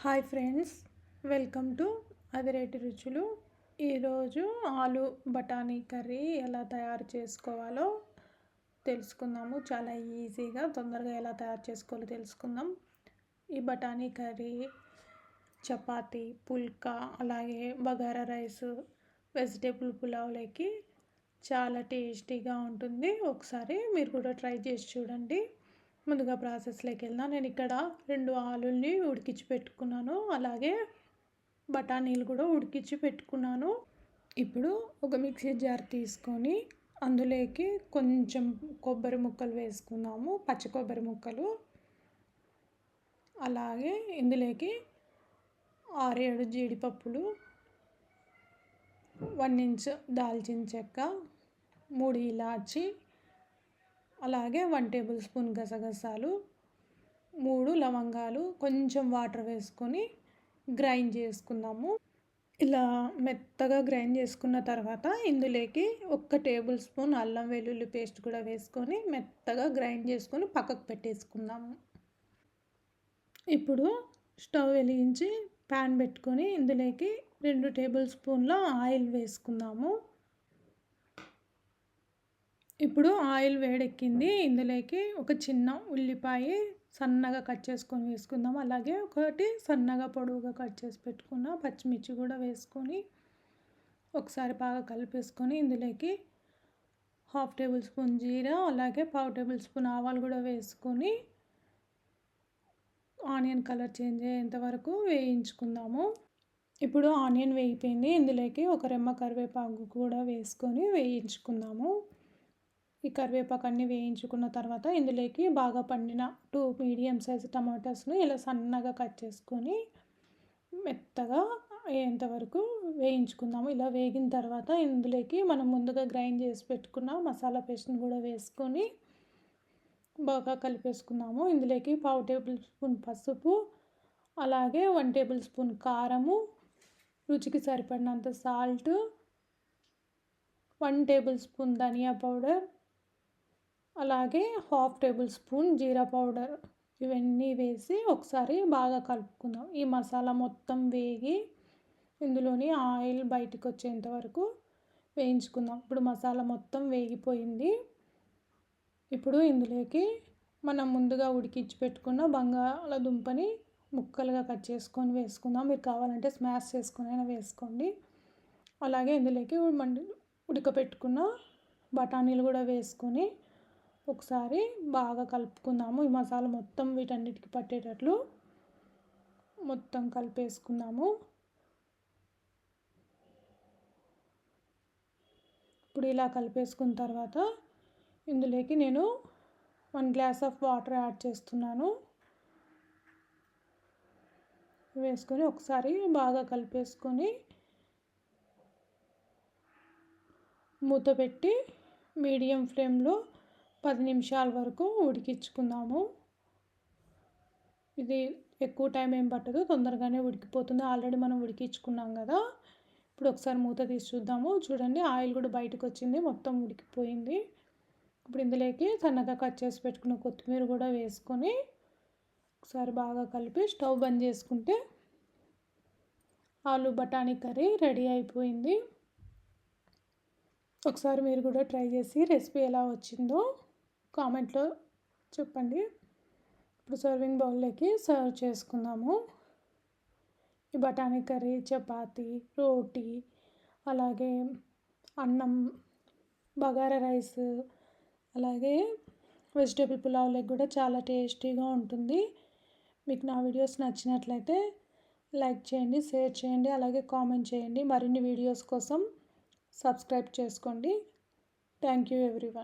Hi friends, welcome to అదిరేటి రుచులు. ఈరోజు ఆలు బఠానీ కర్రీ ఎలా తయారు చేసుకోవాలో తెలుసుకుందాము. చాలా ఈజీగా తొందరగా ఎలా తయారు చేసుకోవాలో తెలుసుకుందాం. ఈ బఠానీ కర్రీ చపాతీ, పుల్కా, అలాగే బగారా రైస్, వెజిటేబుల్ పులావ్లోకి చాలా టేస్టీగా ఉంటుంది. ఒకసారి మీరు కూడా ట్రై చేసి చూడండి. ముందుగా ప్రాసెస్లోకి వెళ్దాం. నేను ఇక్కడ 2 ఆలుల్ని ఉడికించి పెట్టుకున్నాను, అలాగే బఠానీలు కూడా ఉడికించి పెట్టుకున్నాను. ఇప్పుడు ఒక మిక్సీ జార్ తీసుకొని అందులోకి కొంచెం కొబ్బరి ముక్కలు వేసుకుందాము, పచ్చి కొబ్బరి ముక్కలు. అలాగే ఇందులోకి 6-7 జీడిపప్పులు, 1 ఇంచ్ దాల్చిన చెక్క, 3 ఇలాచి, అలాగే 1 టేబుల్ స్పూన్ గసగసాలు, 3 లవంగాలు, కొంచెం వాటర్ వేసుకొని గ్రైండ్ చేసుకుందాము. ఇలా మెత్తగా గ్రైండ్ చేసుకున్న తర్వాత ఇందులోకి 1 టేబుల్ స్పూన్ అల్లం వెల్లుల్లి పేస్ట్ కూడా వేసుకొని మెత్తగా గ్రైండ్ చేసుకొని పక్కకు పెట్టేసుకుందాము. ఇప్పుడు స్టవ్ వెలిగించి ప్యాన్ పెట్టుకొని ఇందులోకి 2 టేబుల్ స్పూన్ల ఆయిల్ వేసుకుందాము. ఇప్పుడు ఆయిల్ వేడెక్కింది. ఇందులోకి ఒక చిన్న ఉల్లిపాయ సన్నగా కట్ చేసుకొని వేసుకుందాం. అలాగే ఒకటి సన్నగా పొడవుగా కట్ చేసి పెట్టుకున్న పచ్చిమిర్చి కూడా వేసుకొని ఒకసారి బాగా కలిపేసుకొని ఇందులోకి 1/2 టేబుల్ స్పూన్ జీరా, అలాగే 1/2 టేబుల్ స్పూన్ ఆవాలు కూడా వేసుకొని ఆనియన్ కలర్ చేంజ్ అయ్యేంత వరకు వేయించుకుందాము. ఇప్పుడు ఆనియన్ వేగిపోయింది. ఇందులోకి ఒక రెమ్మ కరివేపాకు కూడా వేసుకొని వేయించుకుందాము. ఈ కరివేపాకు అన్నీ వేయించుకున్న తర్వాత ఇందులోకి బాగా పండిన 2 మీడియం సైజ్ టమాటాస్ని ఇలా సన్నగా కట్ చేసుకొని మెత్తగా అయ్యేంత వరకు వేయించుకుందాము. ఇలా వేగిన తర్వాత ఇందులోకి మనం ముందుగా గ్రైండ్ చేసి పెట్టుకున్న మసాలా పేస్ట్ని కూడా వేసుకొని బాగా కలిపేసుకుందాము. ఇందులోకి 1/2 టేబుల్ స్పూన్ పసుపు, అలాగే 1 టేబుల్ స్పూన్ కారము, రుచికి సరిపడినంత సాల్ట్, 1 టేబుల్ స్పూన్ ధనియా పౌడర్, అలాగే 1/2 టేబుల్ స్పూన్ జీరా పౌడర్, ఇవన్నీ వేసి ఒకసారి బాగా కలుపుకుందాం. ఈ మసాలా మొత్తం వేగి ఇందులోని ఆయిల్ బయటకు వచ్చేంత వరకు వేయించుకుందాం. ఇప్పుడు మసాలా మొత్తం వేగిపోయింది. ఇప్పుడు ఇందులోకి మనం ముందుగా ఉడికించి పెట్టుకున్న బంగాళదుంపని ముక్కలుగా కట్ చేసుకొని వేసుకుందాం. మీరు కావాలంటే స్మాష్ చేసుకొని అయినా వేసుకోండి. అలాగే ఇందులోకి ఉడకపెట్టుకున్న బఠానీలు కూడా వేసుకొని ఒకసారి బాగా కలుపుకుందాము. ఈ మసాలా మొత్తం వీటన్నిటికి పట్టేటట్లు మొత్తం కలిపేసుకుందాము. ఇప్పుడు ఇలా కలిపేసుకున్న తర్వాత ఇందులోకి నేను 1 గ్లాస్ ఆఫ్ వాటర్ యాడ్ చేస్తున్నాను. వేసుకొని ఒకసారి బాగా కలిపేసుకొని మూత పెట్టి మీడియం ఫ్లేమ్లో 10 నిమిషాల వరకు ఉడికించుకుందాము. ఇది ఎక్కువ టైం ఏం పట్టదు, తొందరగానే ఉడికిపోతుంది. ఆల్రెడీ మనం ఉడికించుకున్నాం కదా. ఇప్పుడు ఒకసారి మూత తీసి చూద్దాము. చూడండి, ఆయిల్ కూడా బయటకు వచ్చింది, మొత్తం ఉడికిపోయింది. ఇప్పుడు ఇందులోకి సన్నగా కట్ చేసి పెట్టుకున్న కొత్తిమీర కూడా వేసుకొని ఒకసారి బాగా కలిపి స్టవ్ బంద్ చేసుకుంటే ఆలు బఠానీ కర్రీ రెడీ అయిపోయింది. ఒకసారి మీరు కూడా ట్రై చేసి రెసిపీ ఎలా వచ్చిందో కామెంట్లో చెప్పండి. ఇప్పుడు సర్వింగ్ బౌల్లోకి సర్వ్ చేసుకుందాము. ఈ బఠానీ కర్రీ చపాతీ, రోటీ, అలాగే అన్నం, బగారా రైస్, అలాగే వెజిటేబుల్ పులావ్లోకి కూడా చాలా టేస్టీగా ఉంటుంది. మీకు నా వీడియోస్ నచ్చినట్లయితే లైక్ చేయండి, షేర్ చేయండి, అలాగే కామెంట్ చేయండి. మరిన్ని వీడియోస్ కోసం సబ్స్క్రైబ్ చేసుకోండి. Thank you everyone.